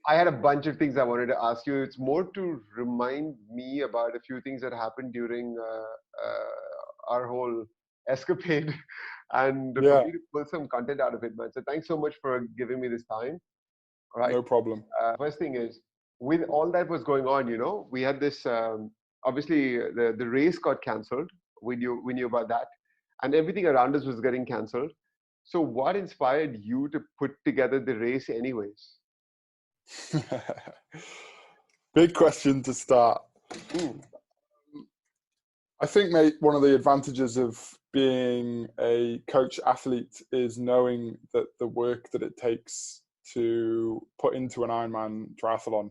I had a bunch of things I wanted to ask you. It's more to remind me about a few things that happened during our whole escapade, and for Yeah, me to pull some content out of it, man. So thanks so much for giving me this time. All right. no problem. First thing is, with all that was going on, we had this. Obviously, the race got cancelled. We knew about that, and everything around us was getting cancelled. So, what inspired you to put together the race, anyways? Big question to start. Mm, I think, mate, one of the advantages of being a coach athlete is knowing that the work that it takes to put into an Ironman triathlon.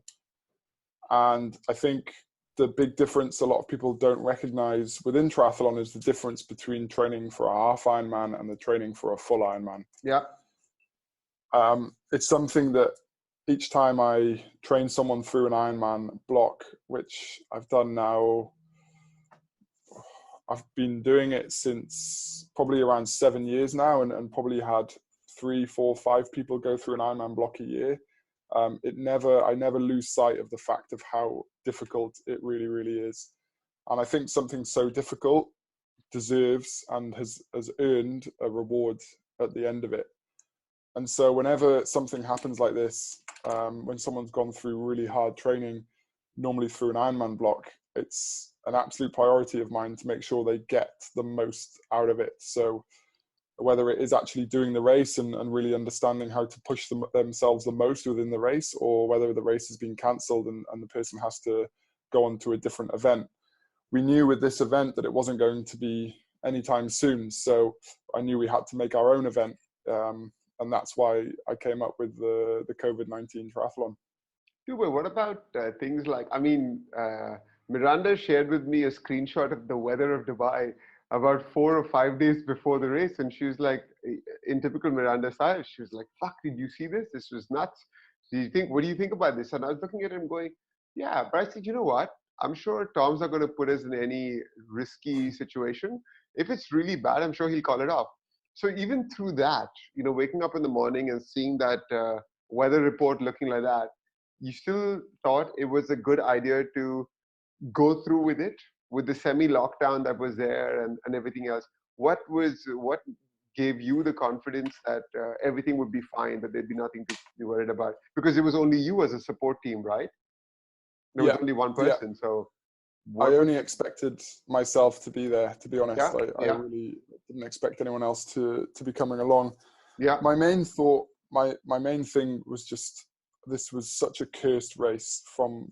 And I think the big difference a lot of people don't recognize within triathlon is the difference between training for a half Ironman and the training for a full Ironman. yeah. It's something that each time I train someone through an Ironman block, which I've done now, I've been doing it since probably around 7 years now, and probably had 3, 4, 5 people go through an Ironman block a year. I never lose sight of the fact of how difficult it really, really is. And I think something so difficult deserves and has earned a reward at the end of it. And so whenever something happens like this, when someone's gone through really hard training, normally through an Ironman block, it's an absolute priority of mine to make sure they get the most out of it. So whether it is actually doing the race and really understanding how to push themselves the most within the race, or whether the race has been cancelled and the person has to go on to a different event. We knew with this event that it wasn't going to be anytime soon. So I knew we had to make our own event. And that's why I came up with the COVID-19 triathlon. Dude, but what about things like, I mean, Miranda shared with me a screenshot of the weather of Dubai about 4 or 5 days before the race. And she was like, in typical Miranda style, she was like, fuck, did you see this? This was nuts. What do you think about this? And I was looking at him going, yeah, but I said, you know what? I'm sure Tom's not going to put us in any risky situation. If it's really bad, I'm sure he'll call it off. So even through that, waking up in the morning and seeing that weather report looking like that, you still thought it was a good idea to go through with it, with the semi-lockdown that was there and everything else. What gave you the confidence that everything would be fine, that there'd be nothing to be worried about? Because it was only you as a support team, right? There was Yeah, only one yeah. person. So I what was, only expected myself to be there, to be honest. yeah, I yeah, really didn't expect anyone else to be coming along. yeah, My main thought, my main thing was just, this was such a cursed race from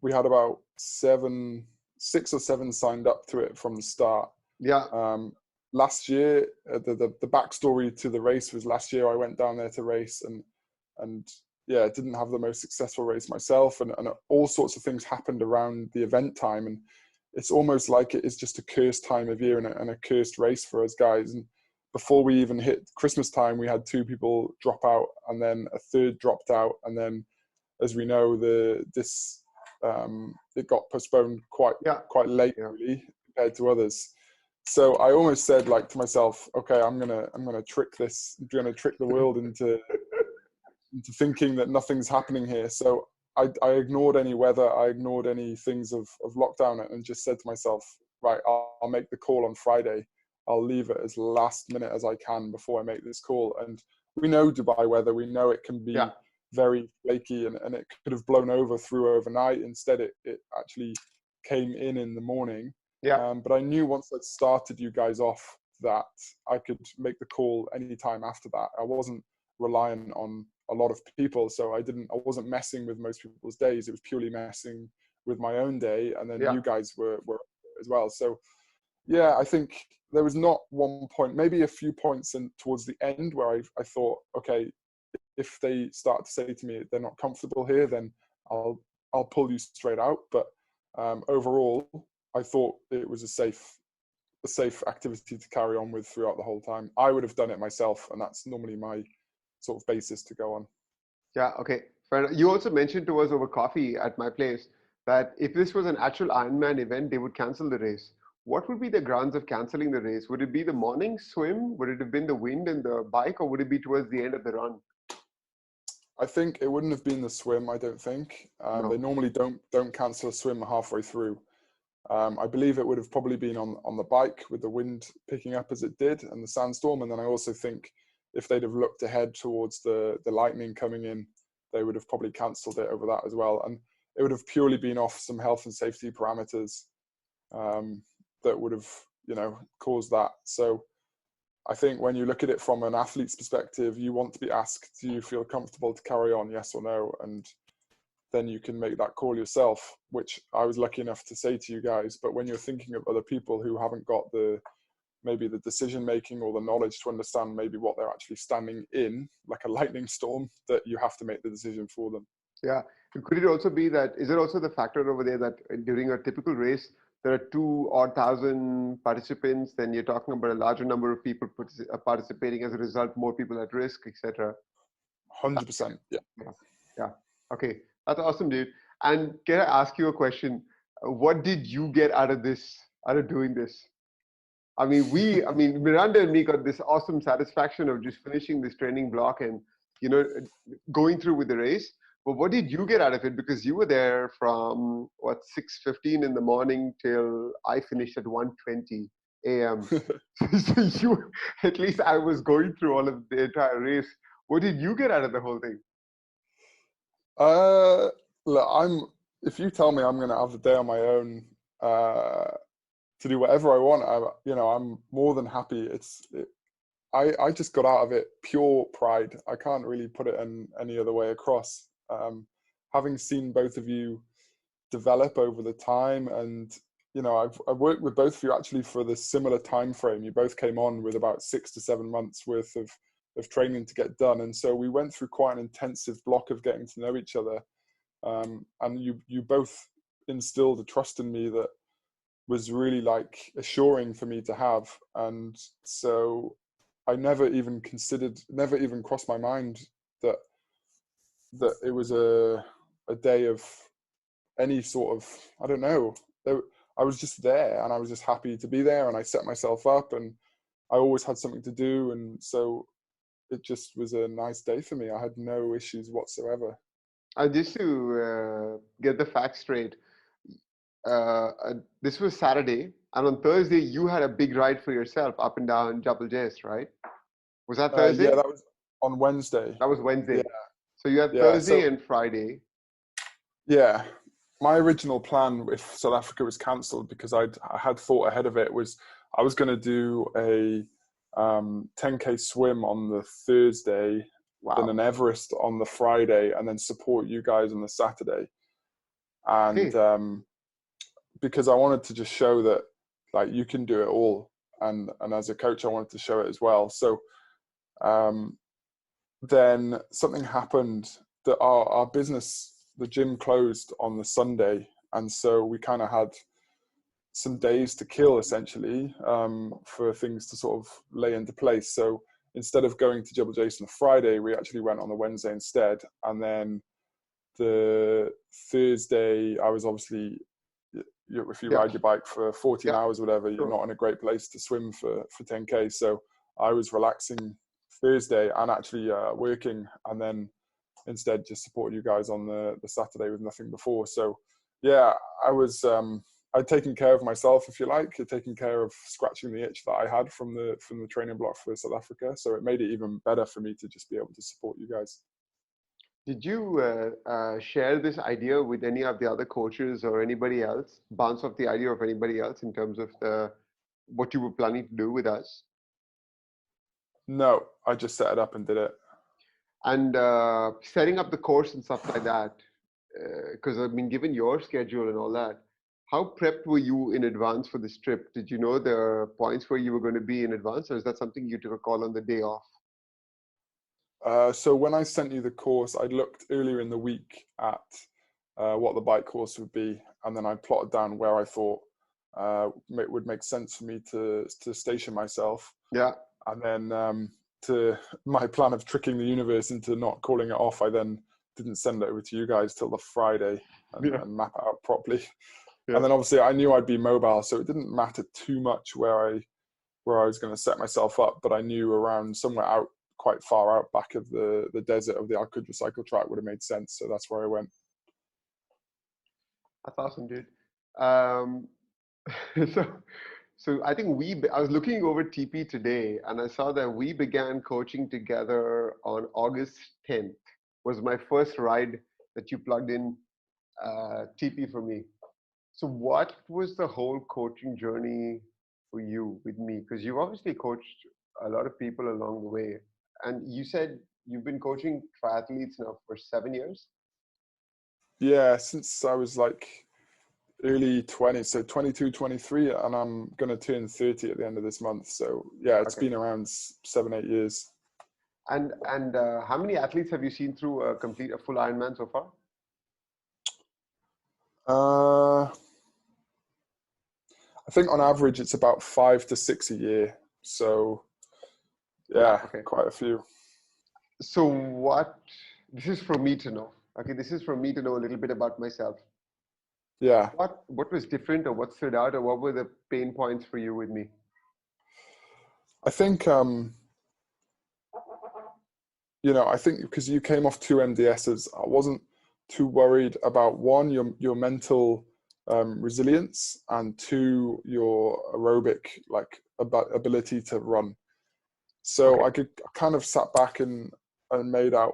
we had about 6 or 7 signed up to it from the start. yeah, Last year, the backstory to the race was last year I went down there to race and yeah, didn't have the most successful race myself, and all sorts of things happened around the event time, and it's almost like it is just a cursed time of year and a cursed race for us guys. And before we even hit Christmas time, we had 2 people drop out, and then a third dropped out, and then, as we know, it got postponed quite yeah, late, yeah, really, compared to others. So I almost said, like, to myself, okay, I'm gonna trick the world into thinking that nothing's happening here. So I ignored any weather, I ignored any things of lockdown, and just said to myself, right, I'll make the call on Friday. I'll leave it as last minute as I can before I make this call. And we know Dubai weather, we know it can yeah, be very flaky, and it could have blown over through overnight. Instead, it actually came in the morning. yeah, But I knew once I'd started you guys off that I could make the call anytime after that. I wasn't relying on a lot of people, so I wasn't messing with most people's days. It was purely messing with my own day, and then yeah, you guys were as well. So yeah, I think there was not one point, maybe a few points in towards the end where I thought, okay, if they start to say to me they're not comfortable here, then I'll pull you straight out. But overall, I thought it was a safe activity to carry on with throughout the whole time. I would have done it myself, and that's normally my sort of basis to go on. yeah. Okay. Fair enough. You also mentioned to us over coffee at my place that if this was an actual Ironman event, they would cancel the race. What would be the grounds of canceling the race? Would it be the morning swim? Would it have been the wind and the bike, or would it be towards the end of the run? I think it wouldn't have been the swim. I don't think they No. normally don't cancel a swim halfway through. I believe it would have probably been on the bike with the wind picking up as it did and the sandstorm. And then I also think if they'd have looked ahead towards the lightning coming in, they would have probably cancelled it over that as well. And it would have purely been off some health and safety parameters that would have, caused that. So I think when you look at it from an athlete's perspective, you want to be asked, do you feel comfortable to carry on, yes or no? And then you can make that call yourself, which I was lucky enough to say to you guys. But when you're thinking of other people who haven't got maybe the decision making or the knowledge to understand maybe what they're actually standing in, like a lightning storm, that you have to make the decision for them. Yeah. Could it also be that, is it also the factor over there that during a typical race, there are 2,000 participants, then you're talking about a larger number of people participating, as a result, more people at risk, etc. 100%. Yeah. Yeah. Okay. That's awesome, dude. And can I ask you a question? What did you get out of doing this? I mean, Miranda and me got this awesome satisfaction of just finishing this training block and, going through with the race. But what did you get out of it? Because you were there from 6:15 in the morning till I finished at 1:20 a.m. So at least I was going through all of the entire race. What did you get out of the whole thing? Look, if you tell me I'm going to have the day on my own to do whatever I want, I'm more than happy. I just got out of it pure pride. I can't really put it in any other way across. Having seen both of you develop over the time, and I've worked with both of you actually for the similar time frame. You both came on with about 6 to 7 months worth of training to get done, and so we went through quite an intensive block of getting to know each other. And you both instilled a trust in me that was really assuring for me to have, and so I never even crossed my mind that it was a day of any sort of, I don't know. I was just there, and I was just happy to be there, and I set myself up, and I always had something to do, and so it just was a nice day for me. I had no issues whatsoever. Just to get the facts straight, this was Saturday, and on Thursday you had a big ride for yourself up and down Jabal Jais, right? Was that Thursday? Yeah, that was on Wednesday. That was Wednesday. Yeah. So you had Thursday and Friday. Yeah. My original plan, if South Africa was cancelled, because I had thought ahead of it, was I was going to do a 10K swim on the Thursday, then an Everest on the Friday, and then support you guys on the Saturday. And because I wanted to just show that you can do it all, and as a coach I wanted to show it as well. So then something happened that our business, the gym, closed on the Sunday, and so we kind of had some days to kill essentially for things to sort of lay into place. So instead of going to Jabal Jais on the Friday, we actually went on the Wednesday instead. And then the Thursday, I was obviously, if you ride your bike for 14 hours or whatever, you're not in a great place to swim for 10K. So I was relaxing Thursday and actually working, and then instead just support you guys on the Saturday with nothing before. So yeah, I was I'd taken care of myself, if you like. I'd taken care of scratching the itch that I had from the training block for South Africa. So it made it even better for me to just be able to support you guys. Did you share this idea with any of the other coaches or anybody else? Bounce off the idea of anybody else in terms of what you were planning to do with us? No, I just set it up and did it. And setting up the course and stuff like that, because given your schedule and all that, how prepped were you in advance for this trip? Did you know the points where you were going to be in advance, or is that something you took a call on the day off? So when I sent you the course, I looked earlier in the week at what the bike course would be, and then I plotted down where I thought it would make sense for me to station myself. Yeah. And then to my plan of tricking the universe into not calling it off, I then didn't send it over to you guys till the Friday and map it out properly. Yeah. And then obviously I knew I'd be mobile, so it didn't matter too much where I was going to set myself up, but I knew around somewhere out quite far out back of the desert of the Al Qudra cycle track would have made sense. So that's where I went. That's awesome, dude. Um, so, so I think I was looking over TP today and I saw that we began coaching together on August 10th. Was my first ride that you plugged in TP for me. So what was the whole coaching journey for you with me? Because you've obviously coached a lot of people along the way. And you said you've been coaching triathletes now for 7 years? Yeah, since I was like early 20s, so 22, 23, and I'm going to turn 30 at the end of this month. So yeah, it's been around 7, 8 years. And how many athletes have you seen through a full Ironman so far? I think on average it's about 5 to 6 a year. So yeah, quite a few. So this is for me to know. Okay, this is for me to know a little bit about myself. Yeah. What was different, or what stood out, or what were the pain points for you with me? I think, I think because you came off 2 MDSs, I wasn't too worried about, one, your mental resilience, and 2, your aerobic ability to run. So I kind of sat back and made out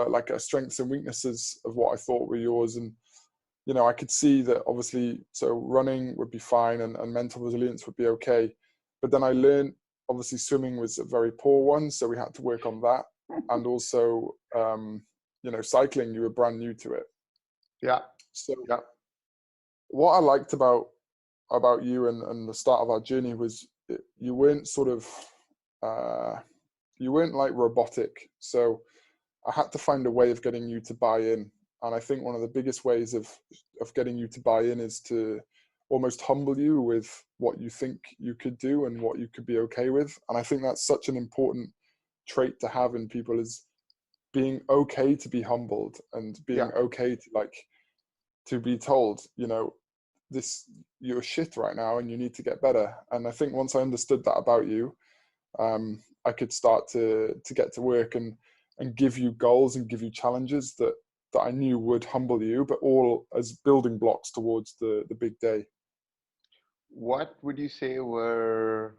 like a strengths and weaknesses of what I thought were yours. And, I could see that obviously, so running would be fine and mental resilience would be okay. But then I learned, obviously swimming was a very poor one. So we had to work on that. And also, cycling, you were brand new to it. Yeah. So what I liked about you and the start of our journey was you weren't sort of, you weren't like robotic. So I had to find a way of getting you to buy in. And I think one of the biggest ways of getting you to buy in is to almost humble you with what you think you could do and what you could be okay with. And I think that's such an important trait to have in people, is being okay to be humbled and being okay to be told, you're shit right now and you need to get better. And I think once I understood that about you, I could start to get to work and give you goals and give you challenges that I knew would humble you, but all as building blocks towards the big day. What would you say was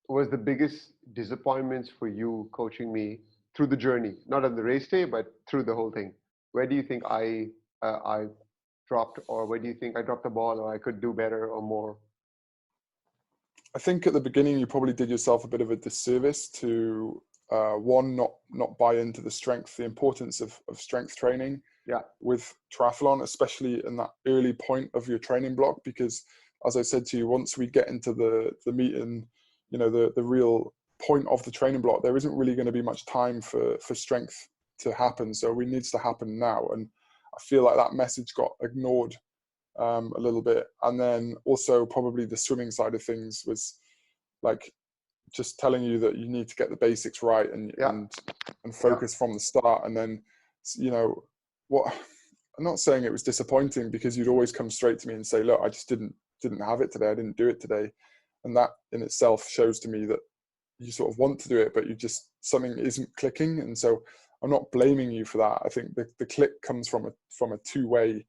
the biggest disappointments for you coaching me through the journey, not on the race day, but through the whole thing? Where do you think I dropped, or where do you think I dropped the ball, or I could do better or more? I think at the beginning you probably did yourself a bit of a disservice to one, not buy into the importance of strength training with triathlon, especially in that early point of your training block, because as I said to you, once we get into the meat and the real point of the training block, there isn't really going to be much time for strength to happen. So it needs to happen now. And I feel like that message got ignored a little bit. And then also probably the swimming side of things was like just telling you that you need to get the basics right and focus from the start. And then, what I'm not saying it was disappointing, because you'd always come straight to me and say, look, I just didn't have it today. I didn't do it today. And that in itself shows to me that you sort of want to do it, but something isn't clicking. And so I'm not blaming you for that. I think the click comes from a two-way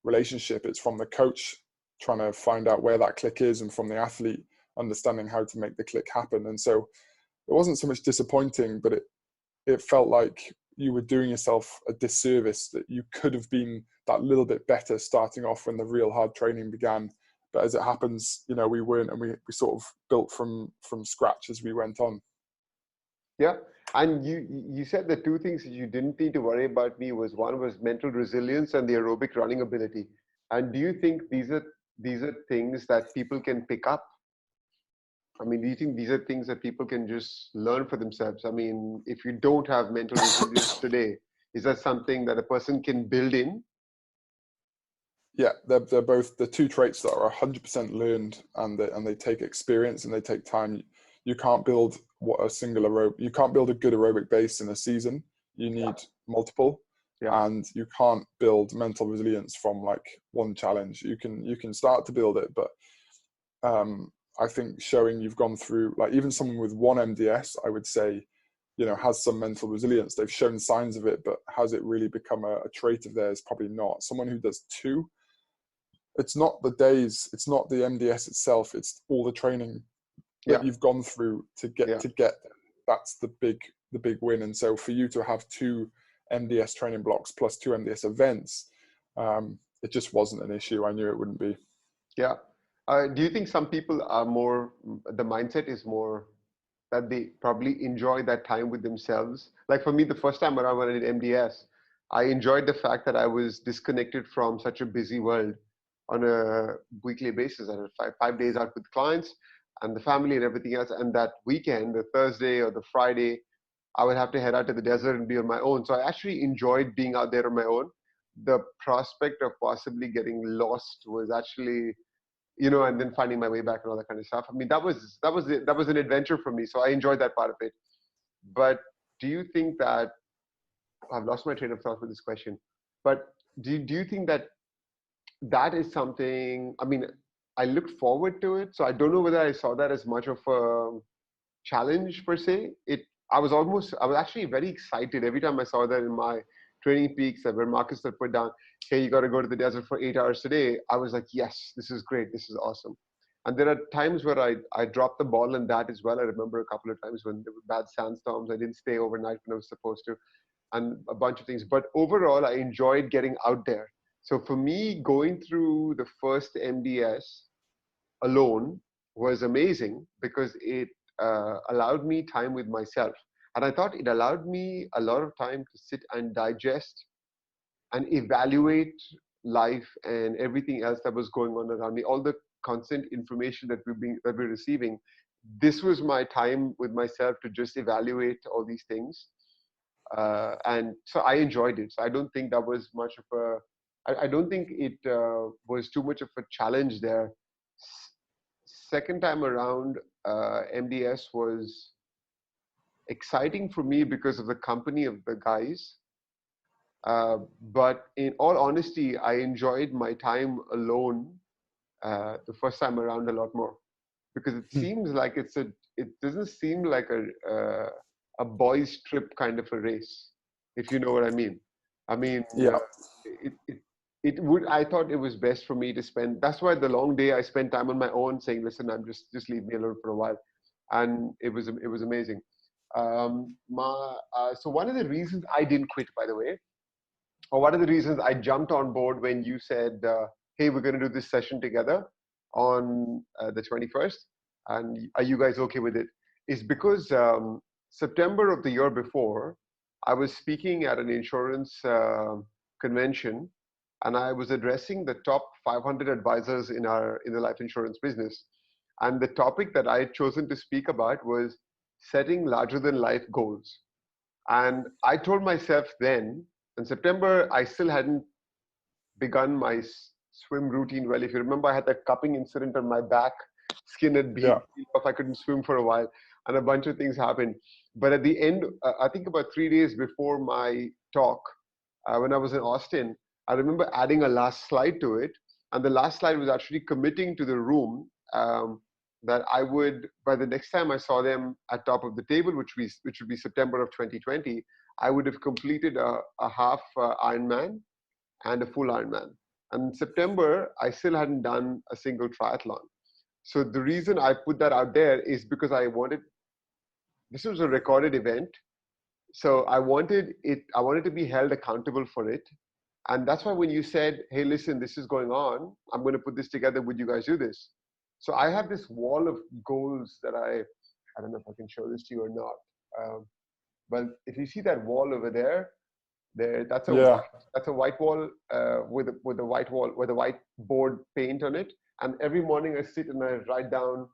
relationship. It's from the coach trying to find out where that click is, and from the athlete understanding how to make the click happen. And so it wasn't so much disappointing, but it felt like you were doing yourself a disservice, that you could have been that little bit better starting off when the real hard training began. But as it happens, we weren't, and we sort of built from scratch as we went on. Yeah. And you said the 2 things that you didn't need to worry about me was, one was mental resilience and the aerobic running ability. And do you think these are things that people can pick up? I mean, do you think these are things that people can just learn for themselves? I mean, if you don't have mental resilience today, is that something that a person can build in? Yeah, they're both the 2 traits that are 100% learned, and they take experience and they take time. You can't build you can't build a good aerobic base in a season. You need multiple, and you can't build mental resilience from like one challenge. You can start to build it, but I think showing you've gone through, like even someone with one MDS, I would say, you know, has some mental resilience. They've shown signs of it, but has it really become a trait of theirs? Probably not. Someone who does two, it's not the days, it's not the MDS itself, it's all the training Yeah, that you've gone through to get yeah. that's the big win. And so for you to have two MDS training blocks plus two MDS events, it just wasn't an issue. I knew it wouldn't be. Yeah. Do you think some people are more, the mindset is more that they probably enjoy that time with themselves? Like for me, the first time around when I did MDS, I enjoyed the fact that I was disconnected from such a busy world on a weekly basis. I had five days out with clients and the family and everything else. And that weekend, the Thursday or the Friday, I would have to head out to the desert and be on my own. So I actually enjoyed being out there on my own. The prospect of possibly getting lost was actually, and then finding my way back and all that kind of stuff. I mean, that was an adventure for me. So I enjoyed that part of it. But do you think that I've lost my train of thought with this question? But do you think that that is something? I mean, I looked forward to it, so I don't know whether I saw that as much of a challenge per se. I was actually very excited every time I saw that in my training peaks that where Marcus had put down, hey, you got to go to the desert for 8 hours today. I was like, yes, this is great. This is awesome. And there are times where I dropped the ball on that as well. I remember a couple of times when there were bad sandstorms. I didn't stay overnight when I was supposed to, and a bunch of things. But overall, I enjoyed getting out there. So for me, going through the first MDS alone was amazing because it allowed me time with myself. And I thought it allowed me a lot of time to sit and digest and evaluate life and everything else that was going on around me, all the constant information that we're receiving. This was my time with myself to just evaluate all these things. And so I enjoyed it. So I don't think that was much of I don't think it was too much of a challenge there. Second time around, MDS was exciting for me because of the company of the guys. But in all honesty, I enjoyed my time alone the first time around a lot more because it seems like it doesn't seem like a boys trip kind of a race, if you know what I mean. I mean, Yeah. it would. I thought it was best for me to spend. That's why the long day I spent time on my own, saying, "Listen, I'm just leave me alone for a while," and it was amazing. So one of the reasons I didn't quit, by the way, or one of the reasons I jumped on board when you said, "Hey, we're going to do this session together on the 21st, and are you guys okay with it?" is because September of the year before, I was speaking at an insurance convention, and I was addressing the top 500 advisors in the life insurance business. And the topic that I had chosen to speak about was setting larger than life goals. And I told myself then, in September, I still hadn't begun my swim routine well. If you remember, I had that cupping incident on my back, skin had peeled off, I couldn't swim for a while, and a bunch of things happened. But at the end, I think about 3 days before my talk, when I was in Austin, I remember adding a last slide to it. And the last slide was actually committing to the room that I would, by the next time I saw them at top of the table, which would be September of 2020, I would have completed a half Ironman and a full Ironman. And in September, I still hadn't done a single triathlon. So the reason I put that out there is because this was a recorded event. So I wanted to be held accountable for it. And that's why when you said, hey, listen, this is going on, I'm going to put this together, would you guys do this? So I have this wall of goals that I don't know if I can show this to you or not. But if you see that wall over there, that's a white wall with a whiteboard paint on it. And every morning I sit and I write down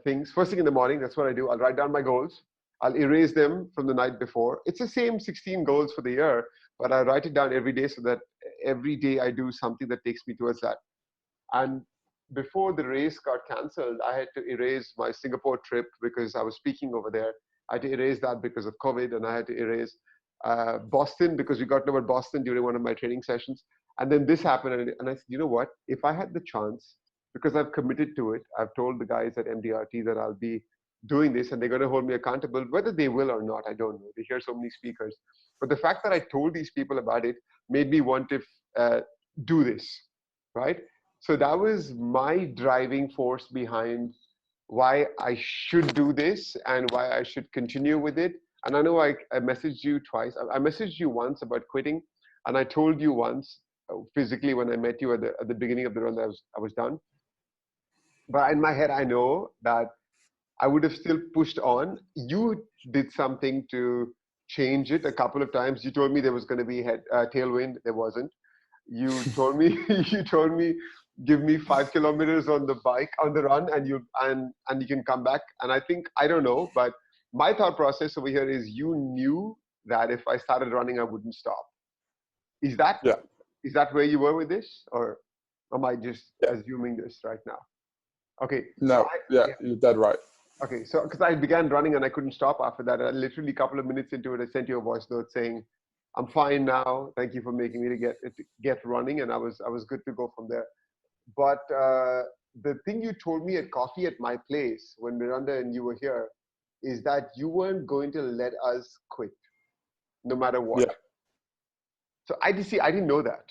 things. First thing in the morning, that's what I do. I'll write down my goals. I'll erase them from the night before. It's the same 16 goals for the year, but I write it down every day so that every day I do something that takes me towards that. And before the race got cancelled, I had to erase my Singapore trip because I was speaking over there. I had to erase that because of COVID, and I had to erase Boston because we got to know about Boston during one of my training sessions. And then this happened, and I said, you know what? If I had the chance because I've committed to it. I've told the guys at MDRT that I'll be doing this and they're going to hold me accountable. Whether they will or not, I don't know. They hear so many speakers. But the fact that I told these people about it made me want to do this, right? So that was my driving force behind why I should do this and why I should continue with it. And I know I messaged you twice. I messaged you once about quitting, and I told you once physically when I met you at the beginning of the run that I was done. But in my head, I know that I would have still pushed on. You did something to change it a couple of times. You told me there was going to be tailwind. There wasn't. You told me give me 5 kilometers on the bike on the run, and you can come back. And I think, I don't know, but my thought process over here is you knew that if I started running, I wouldn't stop. Is that where you were with this, or am I just assuming this right now? Okay. No, you're dead right. Okay, so because I began running and I couldn't stop after that, I literally a couple of minutes into it, I sent you a voice note saying, "I'm fine now. Thank you for making me to get running," and I was good to go from there. But the thing you told me at coffee at my place when Miranda and you were here is that you weren't going to let us quit, no matter what. Yeah. So I didn't know that.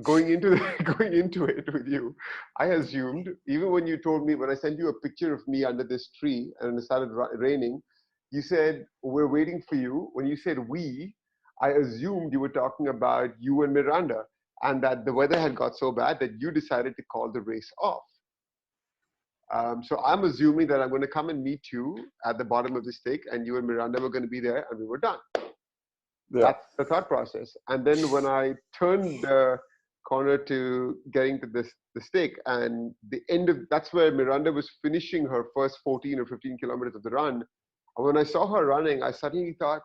Going into it with you, I assumed, even when you told me, when I sent you a picture of me under this tree and it started raining, you said, "We're waiting for you." When you said "we," I assumed you were talking about you and Miranda, and that the weather had got so bad that you decided to call the race off. So I'm assuming that I'm going to come and meet you at the bottom of the stake, and you and Miranda were going to be there, and we were done. Yeah. That's the thought process. And then when I turned the corner to getting to the stake, and that's where Miranda was finishing her first 14 or 15 kilometers of the run. And when I saw her running, I suddenly thought,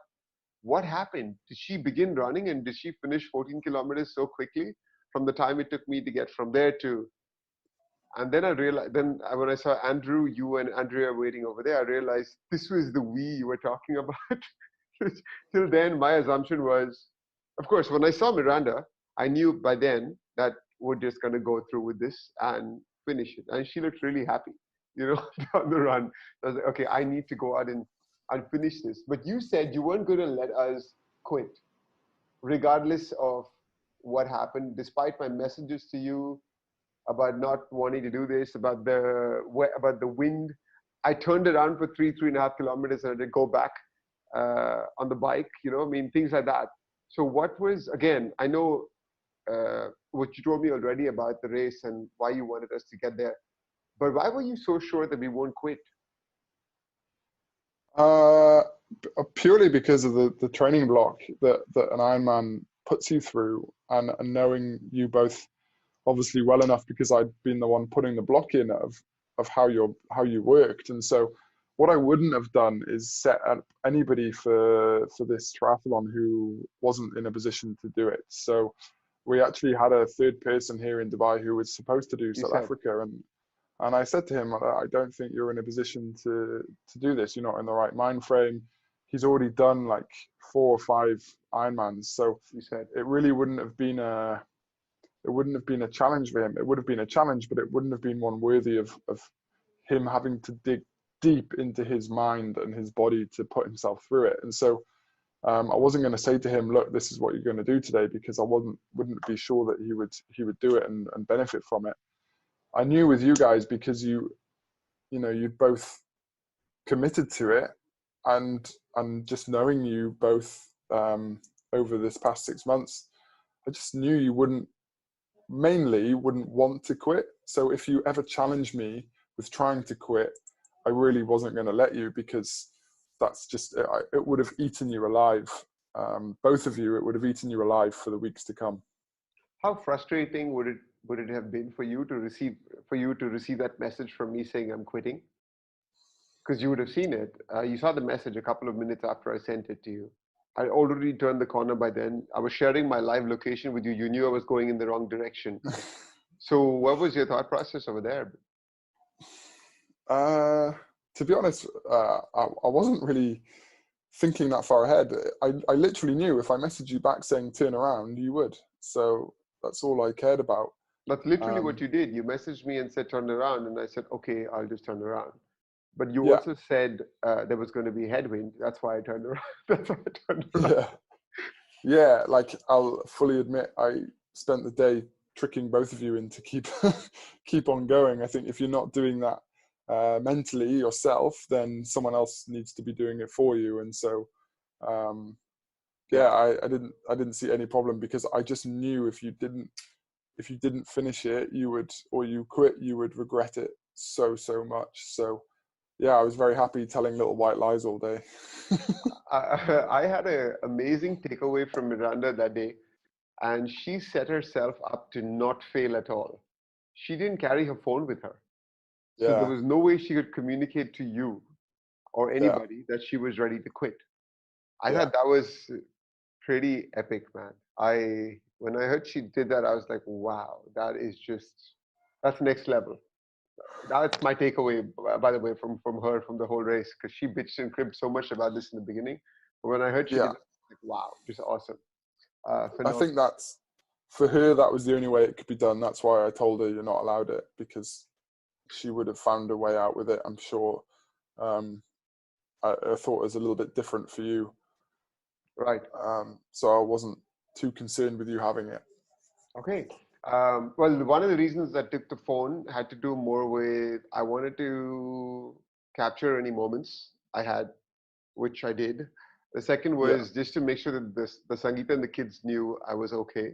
what happened? Did she begin running, and did she finish 14 kilometers so quickly from the time it took me to get from there to? And then I realized, when I saw Andrew, you and Andrea waiting over there, I realized this was the we you were talking about. Till then, my assumption was, of course, when I saw Miranda, I knew by then that we're just going to go through with this and finish it. And she looked really happy, down the run. I was like, okay, I need to go out and finish this. But you said you weren't going to let us quit, regardless of what happened, despite my messages to you about not wanting to do this, about the wind. I turned around for 3.5 kilometers and I did go back on the bike, things like that. So what was, again, I know what you told me already about the race and why you wanted us to get there, but why were you so sure that we won't quit? Purely because of the training block that an Ironman puts you through, and knowing you both obviously well enough, because I'd been the one putting the block in of how you worked. And so what I wouldn't have done is set up anybody for this triathlon who wasn't in a position to do it. So we actually had a third person here in Dubai who was supposed to do South Africa, and I said to him, I don't think you're in a position to do this. You're not in the right mind frame. He's already done like 4 or 5 Ironmans, so it really wouldn't have been a challenge for him. It would have been a challenge, but it wouldn't have been one worthy of him having to dig deep into his mind and his body to put himself through it. And so I wasn't going to say to him, look, this is what you're going to do today, because I wouldn't be sure that he would do it and benefit from it. I knew with you guys, because you both committed to it, and just knowing you both over this past 6 months, I just knew you wouldn't want to quit. So if you ever challenged me with trying to quit, I really wasn't going to let you, because that's just, it would have eaten you alive. Both of you, it would have eaten you alive for the weeks to come. How frustrating would it have been for you to receive that message from me saying I'm quitting? Because you would have seen it. You saw the message a couple of minutes after I sent it to you. I already turned the corner by then. I was sharing my live location with you. You knew I was going in the wrong direction. So what was your thought process over there? To be honest, I wasn't really thinking that far ahead. I literally knew if I messaged you back saying turn around, you would. So that's all I cared about. That's literally what Um, you did. You messaged me and said, turn around. And I said, okay, I'll just turn around. But you yeah, also said there was going to be headwind. That's why I turned around. That's why I turned around. yeah, yeah. Like, I'll fully admit, I spent the day tricking both of you into keep keep on going. I think if you're not doing that mentally yourself, then someone else needs to be doing it for you. And so, yeah, Yeah. I didn't see any problem, because I just knew if you didn't finish it, you would, or you quit, you would regret it so much. So yeah, I was very happy telling little white lies all day. I had an amazing takeaway from Miranda that day, and she set herself up to not fail at all. She didn't carry her phone with her. So there Yeah, was no way she could communicate to you or yeah, anybody that she was ready to quit. I yeah, thought that was pretty epic, man. When I heard she did that, I was like, wow, that's next level. That's my takeaway, by the way, from her from the whole race, because she bitched and cribbed so much about this in the beginning. But when I heard she did yeah. that, I was like, wow, just awesome, I phenomenal. think that's, for her, that was the only way it could be done. That's why I told her you're not allowed it, because she would have found a way out with it, I'm sure. Um, I thought it was a little bit different for you. Right. So I wasn't too concerned with you having it. Okay. Well, one of the reasons I took the phone had to do more with I wanted to capture any moments I had, which I did. The second Yeah, was just to make sure that the Sangeeta and the kids knew I was okay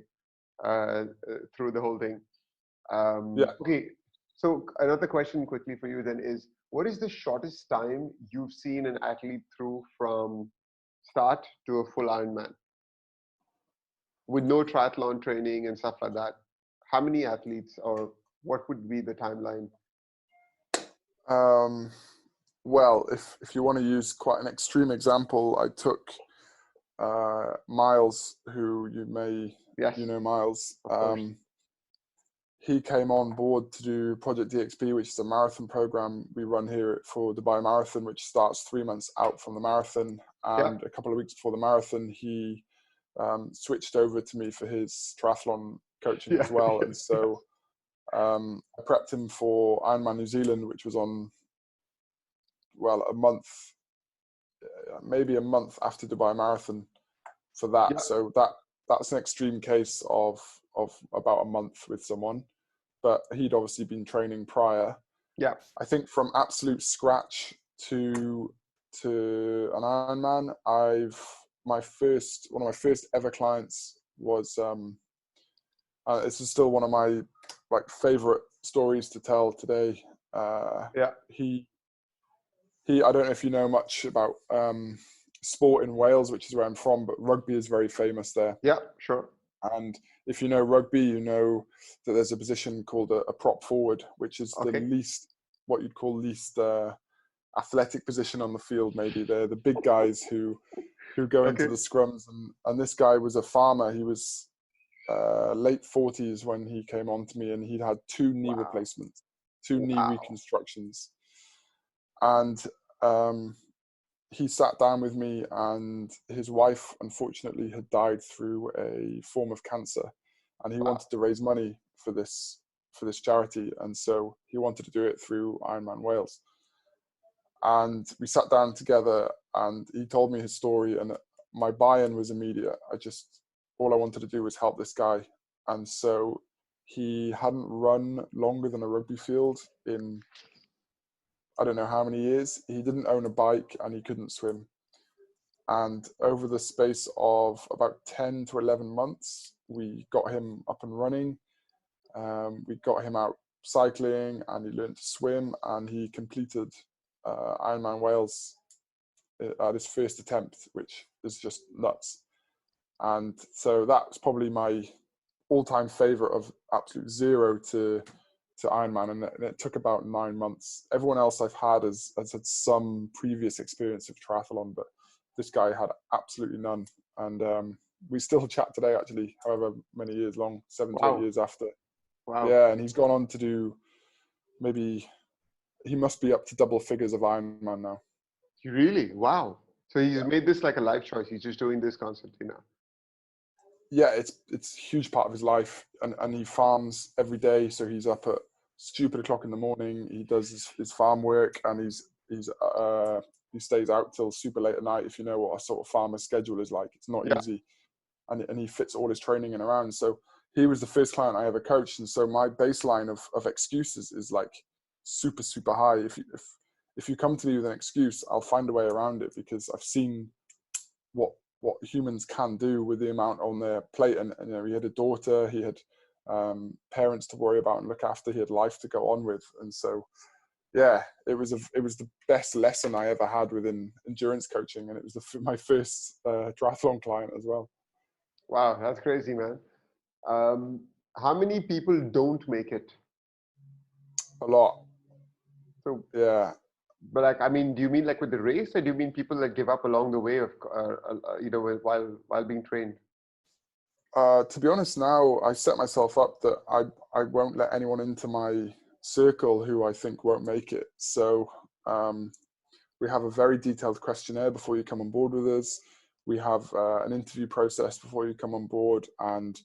through the whole thing. yeah. Okay, so another question quickly for you then is, what is the shortest time you've seen an athlete through from start to a full Ironman with no triathlon training and stuff like that? How many athletes, or what would be the timeline? Um, well, if you want to use quite an extreme example, I took Miles, who Yes, you know Miles. of course. He came on board to do Project DXP, which is a marathon program we run here for Dubai Marathon, which starts 3 months out from the marathon. Yeah, And a couple of weeks before the marathon, he switched over to me for his triathlon coaching yeah, as well. And yes, so I prepped him for Ironman New Zealand, which was on, well, a month, maybe a month after Dubai Marathon for that. yeah, So that's an extreme case of about a month with someone, but he'd obviously been training prior. yeah. I think from absolute scratch to an Ironman, one of my first ever clients was this is still one of my favorite stories to tell today. Yeah, He I don't know if you know much about sport in Wales, which is where I'm from, but rugby is very famous there. yeah, sure. And if you know rugby, you know that there's a position called a prop forward, which is the Okay, least, what you'd call least athletic position on the field. Maybe they're the big guys who go into okay. the scrums. And this guy was a farmer. He was late 40s when he came on to me, and he'd had 2 knee Wow, replacements, 2 knee wow. reconstructions. And he sat down with me, and his wife unfortunately had died through a form of cancer, and he Wow. wanted to raise money for this charity, and so he wanted to do it through Ironman Wales. And we sat down together, and he told me his story, and my buy-in was immediate. All I wanted to do was help this guy. And so he hadn't run longer than a rugby field in I don't know how many years. He didn't own a bike, and he couldn't swim. And over the space of about 10 to 11 months, we got him up and running. We got him out cycling, and he learned to swim, and he completed Ironman Wales at his first attempt, which is just nuts. And so that's probably my all-time favorite, of absolute zero to Ironman, and it took about 9 months. Everyone else I've had has had some previous experience of triathlon, but this guy had absolutely none. And we still chat today, actually, however many years long, 7 to 8 Wow. years after. Wow. Yeah, and he's gone on to do, maybe he must be up to double figures of Ironman now. Really? Wow. So he's Yeah, made this like a life choice. He's just doing this constantly now. yeah, it's a huge part of his life, and he farms every day. So he's up at stupid o'clock in the morning. He does his farm work, and he stays out till super late at night. If you know what a sort of farmer's schedule is like, it's not Yeah. easy, and he fits all his training in around. So he was the first client I ever coached, and so my baseline of excuses is like super super high. If you come to me with an excuse, I'll find a way around it, because I've seen what humans can do with the amount on their plate. And you know, he had a daughter, he had parents to worry about and look after, he had life to go on with. And so yeah, it was the best lesson I ever had within endurance coaching, and it was my first triathlon client as well. Wow, that's crazy, man. Um, how many people don't make it? A lot. So, Yeah. but like, I mean, do you mean like with the race, or do you mean people that give up along the way of, while being trained? To be honest, now I set myself up that I won't let anyone into my circle who I think won't make it. So we have a very detailed questionnaire before you come on board with us. We have an interview process before you come on board, and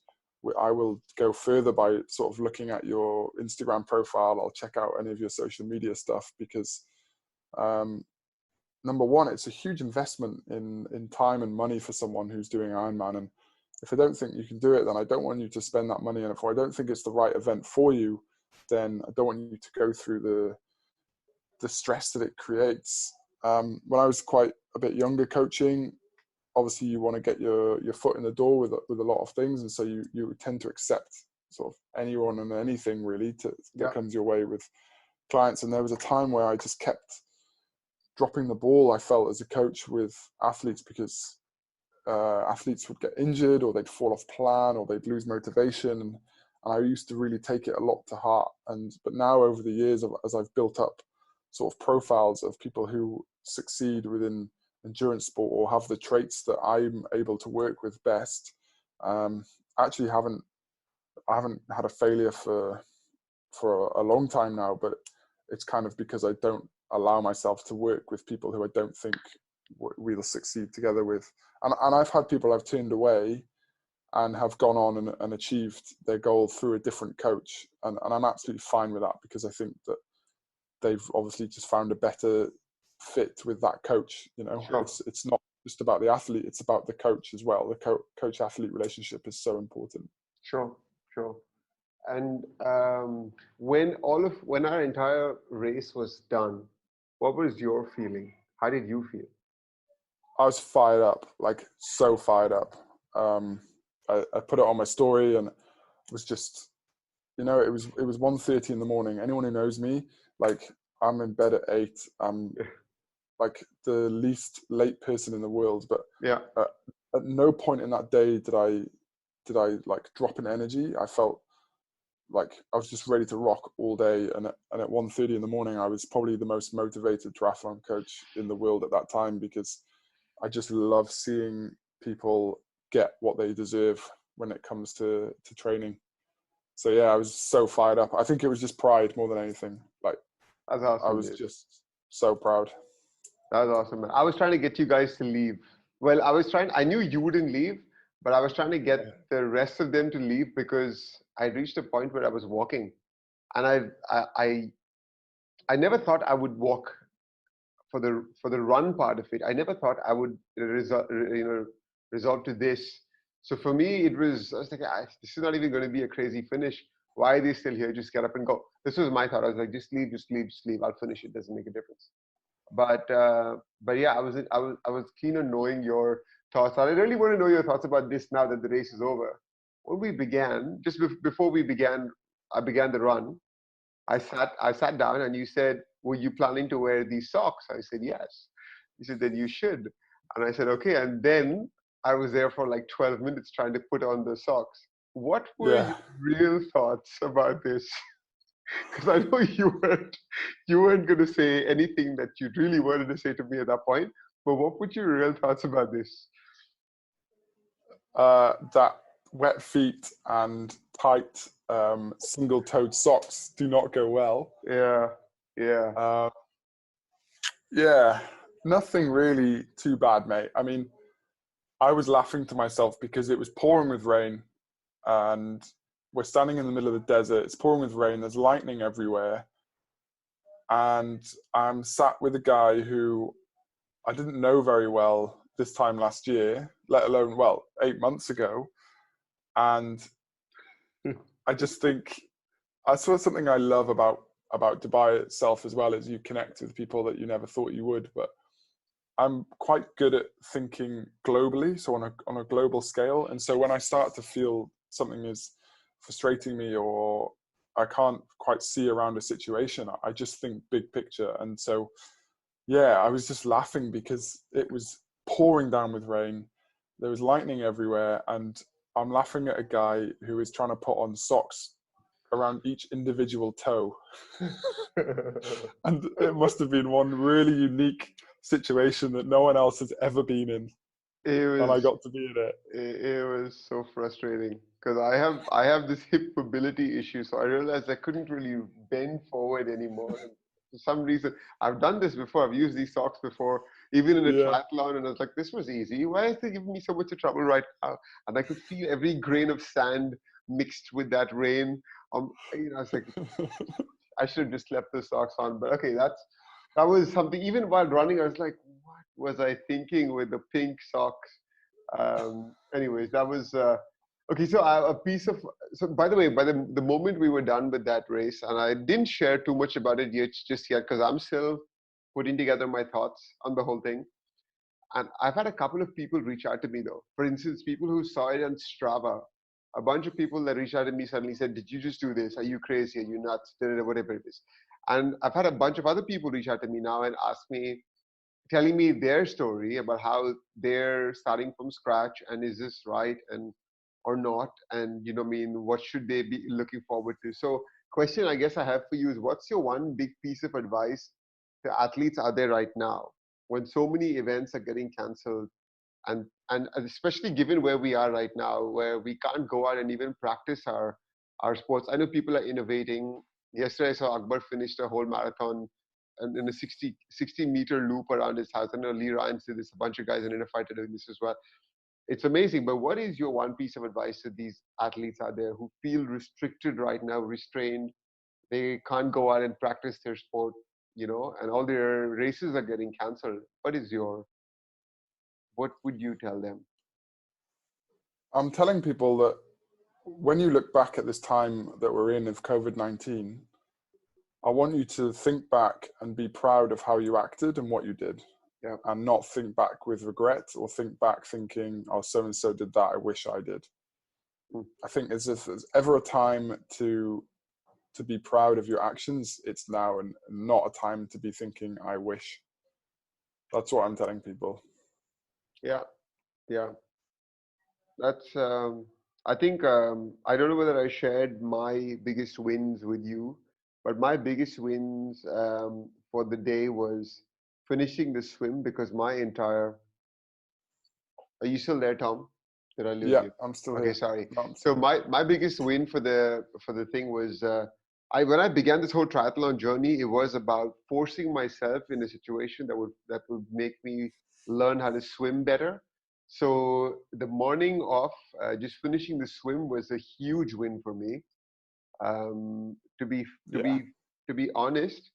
I will go further by sort of looking at your Instagram profile. I'll check out any of your social media stuff, because number one, it's a huge investment in time and money for someone who's doing Ironman. And if I don't think you can do it, then I don't want you to spend that money. And if I don't think it's the right event for you, then I don't want you to go through the stress that it creates. When I was quite a bit younger coaching, obviously you want to get your foot in the door with a lot of things. And so you tend to accept sort of anyone and anything really that comes your way with clients. And there was a time where I just kept dropping the ball, I felt, as a coach with athletes, because athletes would get injured, or they'd fall off plan, or they'd lose motivation. And I used to really take it a lot to heart. But now over the years, as I've built up sort of profiles of people who succeed within endurance sport, or have the traits that I'm able to work with best, actually I haven't had a failure for a long time now. But it's kind of because I don't allow myself to work with people who I don't think we'll succeed together with. And I've had people I've turned away and have gone on and achieved their goal through a different coach. And I'm absolutely fine with that, because I think that they've obviously just found a better fit with that coach. You know, Sure. it's not just about the athlete, it's about the coach as well. The coach-athlete relationship is so important. Sure. And when our entire race was done, what was your feeling? How did you feel? I was fired up, like so fired up. I put it on my story, and it was just, you know, it was 1:30 in the morning. Anyone who knows me, like, I'm in bed at 8. I'm like the least late person in the world. But Yeah. at no point in that day did I like drop in energy. I felt like I was just ready to rock all day. And at 1:30 in the morning, I was probably the most motivated triathlon coach in the world at that time, because I just love seeing people get what they deserve when it comes to training. So yeah, I was so fired up. I think it was just pride more than anything. Like, That's awesome, I was dude. just so proud. That was awesome, man. I was trying to get you guys to leave. Well, I knew you wouldn't leave, but I was trying to get the rest of them to leave, because I reached a point where I was walking, and I never thought I would walk for the run part of it. I never thought I would resolve to this. So for me, I was like, this is not even going to be a crazy finish. Why are they still here? Just get up and go. This was my thought. I was like, just leave. I'll finish it. Doesn't make a difference. But yeah, I was keen on knowing your thoughts. I really want to know your thoughts about this now that the race is over. When we began, just before we began, I began the run. I sat down, and you said, "Were you planning to wear these socks?" I said, "Yes." You said, "Then you should." And I said, "Okay." And then I was there for like 12 minutes trying to put on the socks. What were Yeah. your real thoughts about this? Because I know you weren't going to say anything that you really wanted to say to me at that point. But what were your real thoughts about this? That wet feet and tight single-toed socks do not go well. Yeah. Yeah, nothing really too bad, mate. I mean, I was laughing to myself because it was pouring with rain, and we're standing in the middle of the desert. It's pouring with rain. There's lightning everywhere. And I'm sat with a guy who I didn't know very well this time last year, let alone, 8 months ago. And I just think, I saw something I love about Dubai itself as well, is you connect with people that you never thought you would. But I'm quite good at thinking globally, so on a global scale. And so when I start to feel something is frustrating me, or I can't quite see around a situation, I just think big picture. And so, yeah, I was just laughing because it was pouring down with rain. There was lightning everywhere. And I'm laughing at a guy who is trying to put on socks around each individual toe. And it must have been one really unique situation that no one else has ever been in. And I got to be in it. It was so frustrating because I have this hip mobility issue, so I realized I couldn't really bend forward anymore. And for some reason, I've done this before. I've used these socks before, even in a Yeah. triathlon, and I was like, this was easy. Why is it giving me so much trouble right now? And I could feel every grain of sand mixed with that rain. I was like, I should have just left the socks on. But okay, that was something. Even while running, I was like, what was I thinking with the pink socks? Anyways, that was okay. So a piece of, so by the way, by the moment we were done with that race, and I didn't share too much about it just yet because I'm still putting together my thoughts on the whole thing. And I've had a couple of people reach out to me though. For instance, people who saw it on Strava. A bunch of people that reached out to me suddenly said, "Did you just do this? Are you crazy? Are you nuts? Whatever it is." And I've had a bunch of other people reach out to me now and ask me, telling me their story about how they're starting from scratch and is this right and or not, and what should they be looking forward to. So question I guess I have for you is, what's your one big piece of advice to athletes out there right now when so many events are getting cancelled, and especially given where we are right now, where we can't go out and even practice our sports. I know people are innovating. Yesterday I saw Akbar finished a whole marathon and in a 60-meter loop around his house. I know Lee Ryan did this, a bunch of guys in InnerFight are doing this as well. It's amazing. But what is your one piece of advice to these athletes out there who feel restricted right now, restrained? They can't go out and practice their sport, and all their races are getting cancelled. What would you tell them? I'm telling people that when you look back at this time that we're in of COVID-19, I want you to think back and be proud of how you acted and what you did. Yeah. And not think back with regret or think back thinking, oh, so-and-so did that, I wish I did. I think as if there's ever a time to be proud of your actions, it's now, and not a time to be thinking, I wish. That's what I'm telling people. Yeah. That's, I think, I don't know whether I shared my biggest wins with you, but my biggest wins for the day was finishing the swim because are you still there, Tom? Did I lose Yeah, you? I'm still Okay, here. sorry. No, I'm So still here. my biggest win for the thing was, when I began this whole triathlon journey, it was about forcing myself in a situation that would make me learn how to swim better. So the morning of just finishing the swim was a huge win for me. To be to Yeah, be to be honest,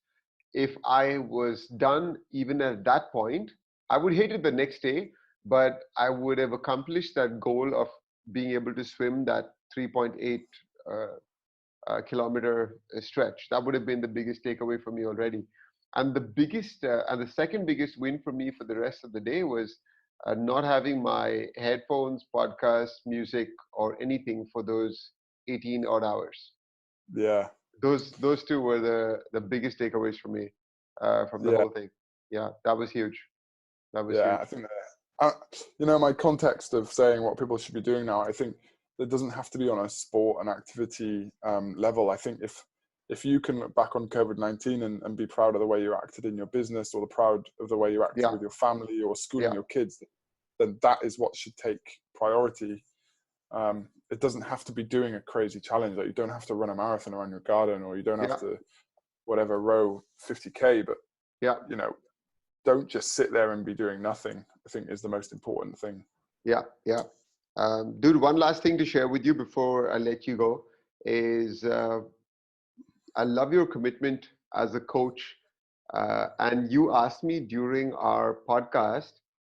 if I was done even at that point, I would hate it the next day, but I would have accomplished that goal of being able to swim that 3.8 kilometer stretch. That would have been the biggest takeaway for me already. And the second biggest win for me for the rest of the day was not having my headphones, podcast, music, or anything for those 18 odd hours. yeah, Those two were the biggest takeaways for me from the yeah, whole thing. Yeah, that was huge. That was yeah. huge. I think my context of saying what people should be doing now, I think it doesn't have to be on a sport and activity level. I think if you can look back on COVID-19 and be proud of the way you acted in your business, or the proud of the way you acted Yeah, with your family or schooling yeah, your kids, then that is what should take priority. It doesn't have to be doing a crazy challenge. Like, you don't have to run a marathon around your garden, or you don't have yeah, to row 50K, but yeah. don't just sit there and be doing nothing, I think is the most important thing. Yeah, yeah. Dude, one last thing to share with you before I let you go is I love your commitment as a coach. And you asked me during our podcast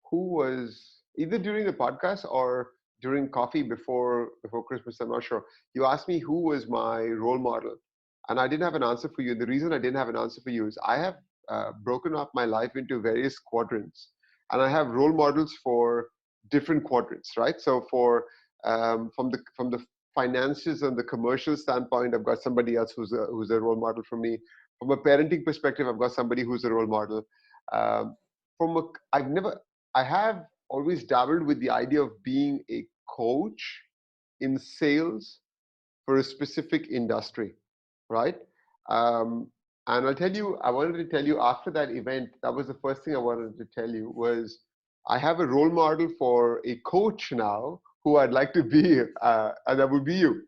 who was either during the podcast or during coffee before Christmas. I'm not sure. You asked me who was my role model, and I didn't have an answer for you. The reason I didn't have an answer for you is I have broken up my life into various quadrants, and I have role models for different quadrants, right? So for from the finances and the commercial standpoint, I've got somebody else who's a role model for me. From a parenting perspective, I've got somebody who's a role model. Um, from a, I've never, I have always dabbled with the idea of being a coach in sales for a specific industry, right? Um, and I'll tell you, I wanted to tell you after that event, that was the first thing I wanted to tell you was I have a role model for a coach now who I'd like to be, and that would be you.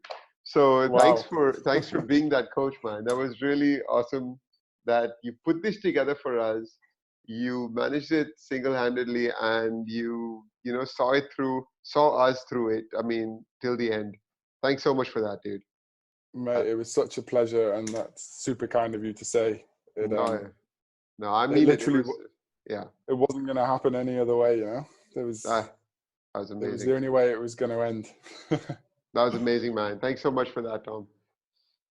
So Wow. thanks for being that coach, man. That was really awesome that you put this together for us. You managed it single-handedly, and you saw us through it. I mean, till the end. Thanks so much for that, dude. Mate, it was such a pleasure, and that's super kind of you to say. It No, no, I it mean it. It literally was, yeah, it wasn't going to happen any other way, you know. that was It was amazing. the only way it was going to end. That was amazing, man. Thanks so much for that, Tom.